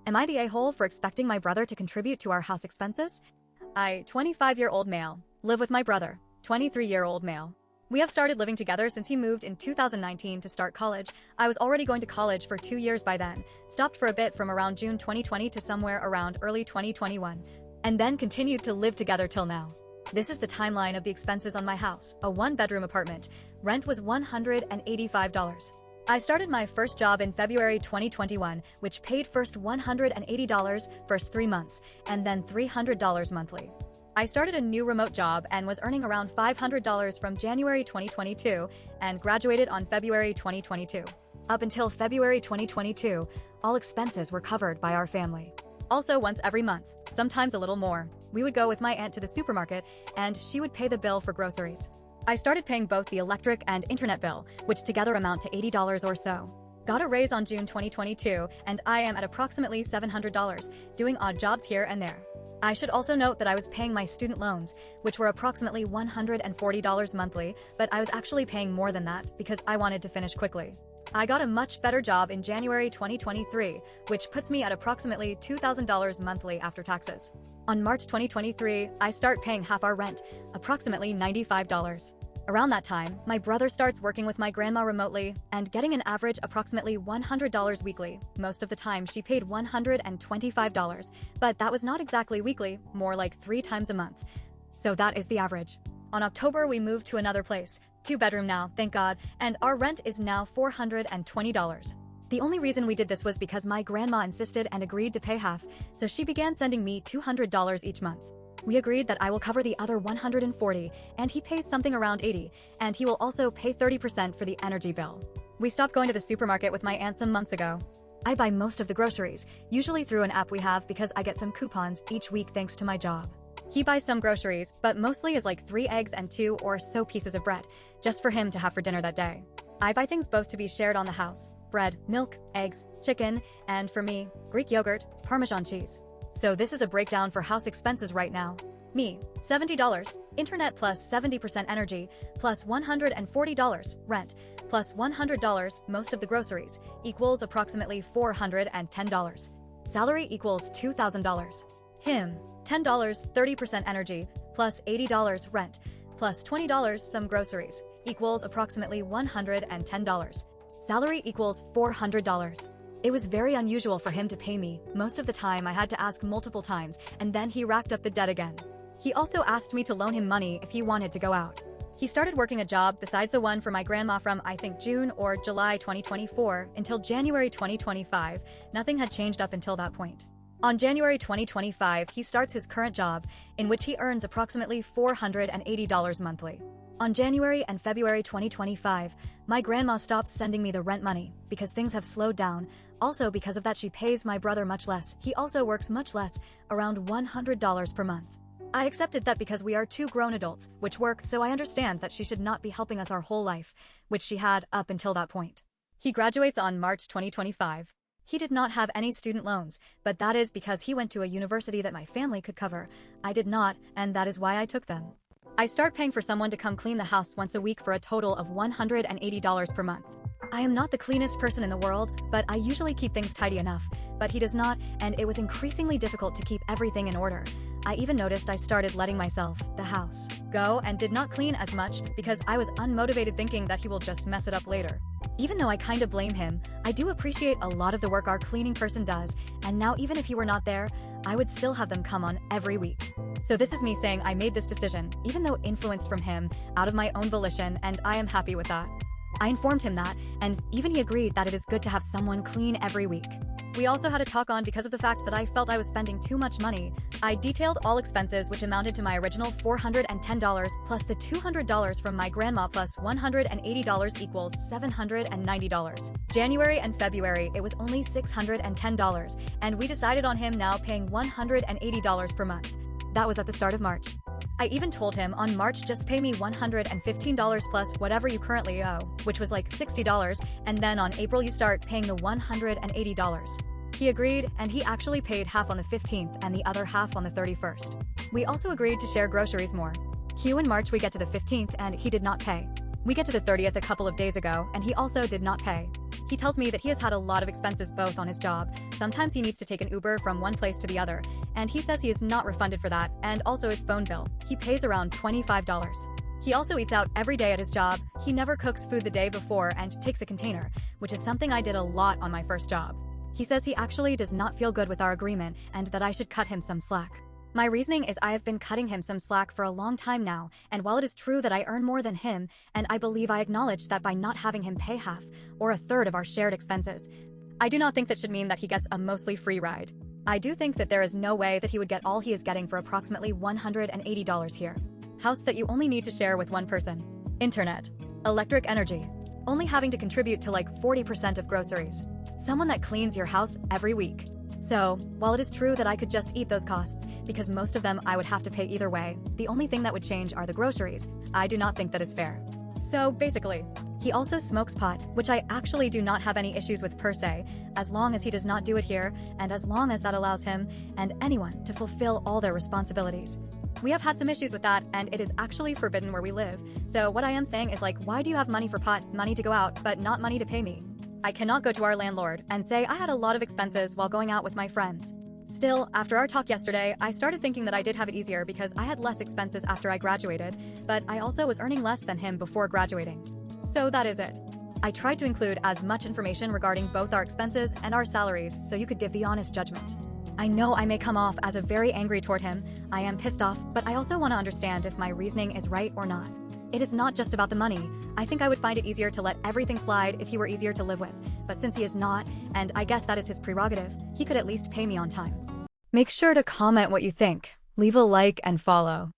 Am I the a-hole for expecting my brother to contribute to our house expenses? 25-year-old male, live with my brother, 23-year-old male. We have started living together since he moved in 2019 to start college. I was already going to college for 2 years by then, stopped for a bit from around June 2020 to somewhere around early 2021, and then continued to live together till now. This is the timeline of the expenses on my house, a one-bedroom apartment. Rent was $185. I started my first job in February 2021, which paid first $180 first 3 months, and then $300 monthly. I started a new remote job and was earning around $500 from January 2022 and graduated on February 2022. Up until February 2022, all expenses were covered by our family. Also, once every month, sometimes a little more, we would go with my aunt to the supermarket and she would pay the bill for groceries. I started paying both the electric and internet bill, which together amount to $80 or so. Got a raise on June 2022, and I am at approximately $700, doing odd jobs here and there. I should also note that I was paying my student loans, which were approximately $140 monthly, but I was actually paying more than that because I wanted to finish quickly. I got a much better job in January 2023, which puts me at approximately $2,000 monthly after taxes. On March 2023, I start paying half our rent, approximately $95. Around that time, my brother starts working with my grandma remotely and getting an average approximately $100 weekly. Most of the time, she paid $125, but that was not exactly weekly, more like 3 times a month. So that is the average. On October, we moved to another place, 2-bedroom now, thank God, and our rent is now $420. The only reason we did this was because my grandma insisted and agreed to pay half, so she began sending me $200 each month. We agreed that I will cover the other $140, and he pays something around $80, and he will also pay 30% for the energy bill. We stopped going to the supermarket with my aunt some months ago. I buy most of the groceries, usually through an app we have because I get some coupons each week thanks to my job. He buys some groceries, but mostly is like 3 eggs and 2 or so pieces of bread, just for him to have for dinner that day. I buy things both to be shared on the house: bread, milk, eggs, chicken, and for me, Greek yogurt, Parmesan cheese. So this is a breakdown for house expenses right now. Me, $70, internet plus 70% energy, plus $140, rent, plus $100, most of the groceries, equals approximately $410. Salary equals $2,000. Him, $10, 30% energy, plus $80 rent, plus $20 some groceries, equals approximately $110. Salary equals $400. It was very unusual for him to pay me. Most of the time I had to ask multiple times, and then he racked up the debt again. He also asked me to loan him money if he wanted to go out. He started working a job besides the one for my grandma from I think June or July 2024 until January 2025. Nothing had changed up until that point. On January 2025, he starts his current job, in which he earns approximately $480 monthly. On January and February 2025, my grandma stops sending me the rent money because things have slowed down. Also because of that, she pays my brother much less. He also works much less, around $100 per month. I accepted that because we are 2 grown adults, which work, so I understand that she should not be helping us our whole life, which she had up until that point. He graduates on March 2025. He did not have any student loans, but that is because he went to a university that my family could cover. I did not, and that is why I took them. I start paying for someone to come clean the house once a week for a total of $180 per month. I am not the cleanest person in the world, but I usually keep things tidy enough, but he does not, and it was increasingly difficult to keep everything in order. I even noticed I started letting myself, the house, go and did not clean as much because I was unmotivated thinking that he will just mess it up later. Even though I kind of blame him, I do appreciate a lot of the work our cleaning person does, and now even if he were not there, I would still have them come on every week. So this is me saying I made this decision, even though influenced from him, out of my own volition, and I am happy with that. I informed him that, and even he agreed that it is good to have someone clean every week. We also had a talk on because of the fact that I felt I was spending too much money. I detailed all expenses, which amounted to my original $410 plus the $200 from my grandma plus $180 equals $790. January and February, it was only $610, and we decided on him now paying $180 per month. That was at the start of March. I even told him on March just pay me $115 plus whatever you currently owe, which was like $60, and then on April you start paying the $180. He agreed, and he actually paid half on the 15th and the other half on the 31st. We also agreed to share groceries more. Q in March we get to the 15th and he did not pay. We get to the 30th a couple of days ago and he also did not pay. He tells me that he has had a lot of expenses both on his job. Sometimes he needs to take an Uber from one place to the other, and he says he is not refunded for that, and also his phone bill. He pays around $25. He also eats out every day at his job. He never cooks food the day before and takes a container, which is something I did a lot on my first job. He says he actually does not feel good with our agreement and that I should cut him some slack. My reasoning is I have been cutting him some slack for a long time now, and while it is true that I earn more than him, and I believe I acknowledge that by not having him pay half or a third of our shared expenses, I do not think that should mean that he gets a mostly free ride. I do think that there is no way that he would get all he is getting for approximately $180 here. House that you only need to share with one person. Internet. Electric energy. Only having to contribute to like 40% of groceries. Someone that cleans your house every week. So, while it is true that I could just eat those costs, because most of them I would have to pay either way, the only thing that would change are the groceries, I do not think that is fair. So, basically, he also smokes pot, which I actually do not have any issues with per se, as long as he does not do it here, and as long as that allows him and anyone to fulfill all their responsibilities. We have had some issues with that, and it is actually forbidden where we live. So what I am saying is like, why do you have money for pot, money to go out, but not money to pay me? I cannot go to our landlord and say I had a lot of expenses while going out with my friends. Still, after our talk yesterday, I started thinking that I did have it easier because I had less expenses after I graduated, but I also was earning less than him before graduating. So that is it. I tried to include as much information regarding both our expenses and our salaries so you could give the honest judgment. I know I may come off as a very angry toward him, I am pissed off, but I also want to understand if my reasoning is right or not. It is not just about the money. I think I would find it easier to let everything slide if he were easier to live with, but since he is not, and I guess that is his prerogative, he could at least pay me on time. Make sure to comment what you think, leave a like and follow.